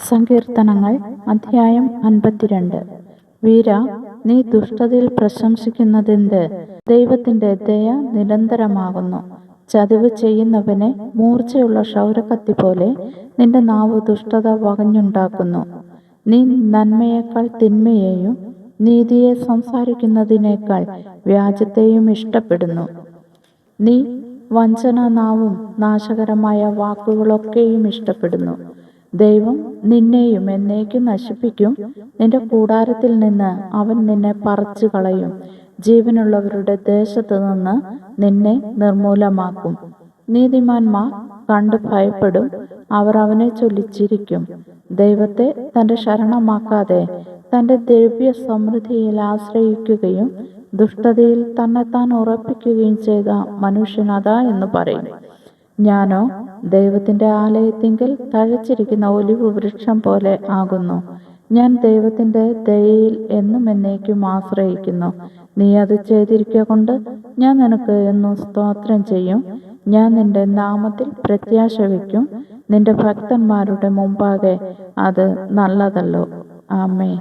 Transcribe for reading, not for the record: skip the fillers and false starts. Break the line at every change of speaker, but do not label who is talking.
സങ്കീർത്തനങ്ങൾ അധ്യായം 52. വീര, നീ ദുഷ്ടതയിൽ പ്രശംസിക്കുന്നതെന്ത്? ദൈവത്തിന്റെ ദയ നിരന്തരമാകുന്നു. ചതിവ് ചെയ്യുന്നവനെ മൂർച്ചയുള്ള ക്ഷൗരക്കത്തി പോലെ നിന്റെ നാവ് ദുഷ്ടത വകഞ്ഞുണ്ടാക്കുന്നു. നീ നന്മയേക്കാൾ തിന്മയെയും നീതിയെ സംസാരിക്കുന്നതിനേക്കാൾ വ്യാജത്തെയും ഇഷ്ടപ്പെടുന്നു. നീ വഞ്ചന നാവും നാശകരമായ വാക്കുകളൊക്കെയും ഇഷ്ടപ്പെടുന്നു. ദൈവം നിന്നെയും എന്നേക്കും നശിപ്പിക്കും. നിന്റെ കൂടാരത്തിൽ നിന്ന് അവൻ നിന്നെ പറിച്ചു കളയും. ജീവനുള്ളവരുടെ ദേശത്ത് നിന്ന് നിന്നെ നിർമൂലമാക്കും. നീതിമാന്മാർ കണ്ട് ഭയപ്പെടും. അവർ അവനെ ചൊല്ലി ചിരിക്കും. ദൈവത്തെ തന്റെ ശരണമാക്കാതെ തന്റെ ദിവ്യ സമൃദ്ധിയിൽ ആശ്രയിക്കുകയും ദുഷ്ടതയിൽ തന്നെത്താൻ ഉറപ്പിക്കുകയും ചെയ്ത മനുഷ്യനതാ എന്ന് പറയും. ഞാനോ ദൈവത്തിന്റെ ആലയത്തിങ്കൽ തഴച്ചിരിക്കുന്ന ഒലിവ് വൃക്ഷം പോലെ ആകുന്നു. ഞാൻ ദൈവത്തിന്റെ ദയയിൽ എന്നും എന്നേക്കും ആശ്രയിക്കുന്നു. നീ അത് ചെയ്തിരിക്കൊണ്ട് ഞാൻ നിനക്ക് എന്നും സ്തോത്രം ചെയ്യും. ഞാൻ നിന്റെ നാമത്തിൽ പ്രത്യാശ വയ്ക്കും. നിന്റെ ഭക്തന്മാരുടെ മുമ്പാകെ അത് നല്ലതല്ലോ. ആമേൻ.